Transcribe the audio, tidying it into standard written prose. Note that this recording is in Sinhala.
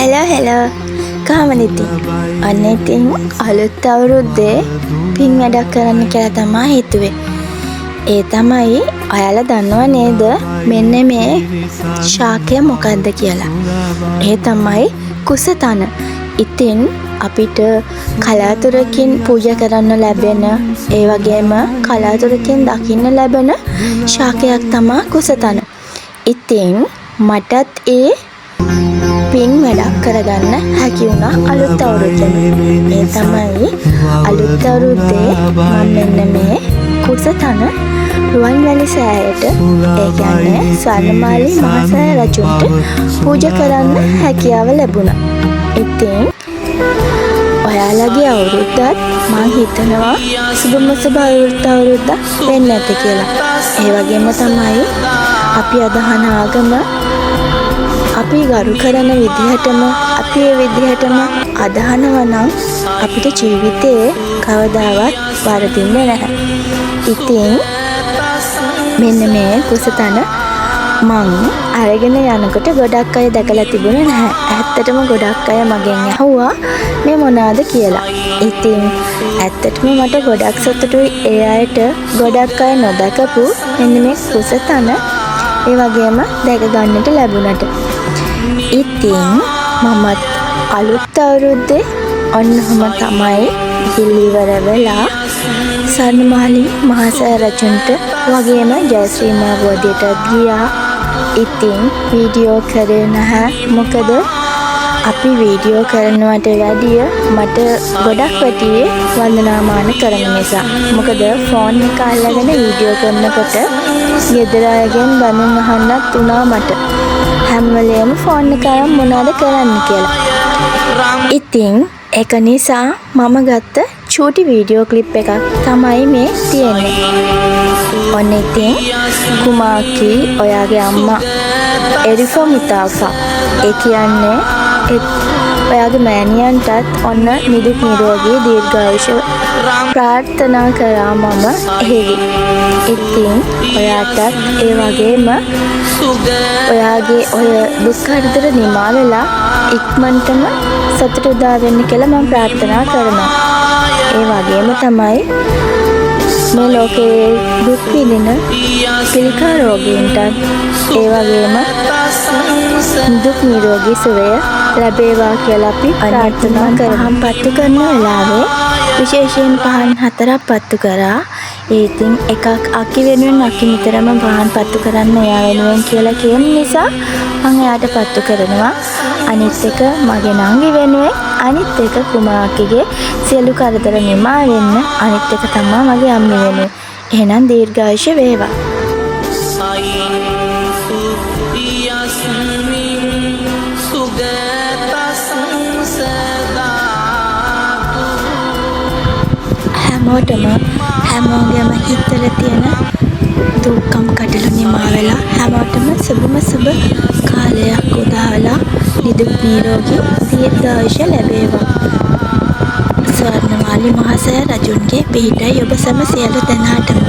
හෙලෝ කොහමද ඉතින්? අන්න ඉතින් අලුත් අවුරුද්දේ පින් වැඩක් කරන්න කියලා තමයි හිතුවේ. ඒ තමයි ඔයාලා දන්නව නේද මෙන්න මේ ශාකය මොකක්ද කියලා. ඒ තමයි කුසතන. ඉතින් අපිට කලාතුරකින් පූජා කරන්න ලැබෙන ඒ වගේම කලාතුරකින් දකින්න ලැබෙන ශාකයක් තමයි කුසතන. ඉතින් මටත් ඒ පින් වැඩක් කරගන්න හැකි වුණා අලුත් අවුරුද්දේ. ඒ තමයි අලුත් අවුරුද්දේ මම මෙන්න මේ කුසතන රුවන්වැලි සෑයට ඒ කියන්නේ ස්වර්ණමාලී මහසෑය රජුන්ට පූජා කරන්න හැකියාව ලැබුණා. ඉතින් ඔයාලගේ අවුරුද්දත් මම හිතනවා සුබ අවුරුද්දක් වෙන්න ඇති කියලා. ඒ වගේම තමයි අපි අදහන ආගම අපි ගරු කරන විදිහටම අපි ඒ විදිහටම අදහනවා නම් අපිට ජීවිතේ කවදාවත් වරදින්නේ නැහැ. ඉතින් මෙන්න මේ කුසතන මං අරගෙන යනකොට ගොඩක් අය දැකලා තිබුණේ නැහැ. ඇත්තටම ගොඩක් අය මගෙන් ඇහුවා මේ මොනවාද කියලා. ඉතින් ඇත්තටම මට ගොඩක් සතුටුයි ඒ අයට ගොඩක් අය නොදකපු මෙන්න මේ කුසතන ඒ වගේම දැක ගන්නට ලැබුණට. ඉතින් මමත් අලුත් අවුරුද්දේ ඔන්නම තමයි ඉලිවර වෙලා ස්වර්ණමාලී මහසෑය රජුන්ට වගේම ජයශ්‍රී මහබෝධියට ගියා. ඉතින් වීඩියෝ කරේ නැහැ. මොකද අපි වීඩියෝ කරනවට වැඩිය මට ගොඩක් වැටියේ වන්දනාමාන කරන නිසා. මොකද ෆෝන් එක අල්ලගෙන වීඩියෝ කරනකොට ගෙදර අයගෙන් බඳුන් අහන්නත් උනා මට. හැම වෙලේම ෆෝන් එක අරන් මොනවද කරන්න කියලා. ඉතින් ඒක නිසා මම ගත්ත චූටි වීඩියෝ ක්ලිප් එකක් තමයි මේ තියෙන්නේ. ඔන්න ඉතින් කුමාකි ඔයාගේ අම්මා එරිෆා මුතාෆා ඒ කියන්නේ ඔයාගේ මෑණියන්ටත් ඔන්න නිදුක් නිරෝගී දීර්ඝායුෂ ප්‍රාර්ථනා කරා මම එහෙවි. ඉතින් ඔයාටත් ඒ වගේම ඔයාගේ ඔය දුක් කරදර නිමා වෙලා ඉක්මනටම සතුට උදා වෙන්න කියලා මම ප්‍රාර්ථනා කරනවා. ඒ වගේම තමයි මේ ලෝකයේ දුක් විඳින පිළිකා රෝගීන්ටත් ඒ වගේම දුක් නිරෝගී සුවය ලැබේවා කියලා අපි ප්‍රාර්ථනා කරමු. පත්තු කරන වෙලාවේ විශේෂයෙන් පහන් 4ක් පත්තු කරා. ඒ ඉතින් එකක් අකි වෙනුවෙන් අකි නිතරම පහන් පත්තු කරන්න එයා වෙනුවෙන් කියලා කියන නිසා මම එයාට පත්තු කරනවා. අනිත් එක මගේ නංගි වෙනුවෙන්, අනිත් එක කුමාකිගේ සියලු කරදර නිමා වෙන්න, අනිත් එක තමයි මගේ අම්මි වෙනුවෙන්. එහෙනම් දීර්ඝායුෂ වේවා. හැමෝටම හැමෝගේම හිතවල තියෙන දුක්ඛම් කටළු නිමා වෙලා හැමෝටම සුබ කාලයක් උදාවලා නිදුක් නිරෝගී දීර්ඝායුෂ ලැබේවා. ස්වර්ණමාලී මහසෑය රජුන්ගේ පිහිටයි ඔබ සැම සියලු දෙනාටම.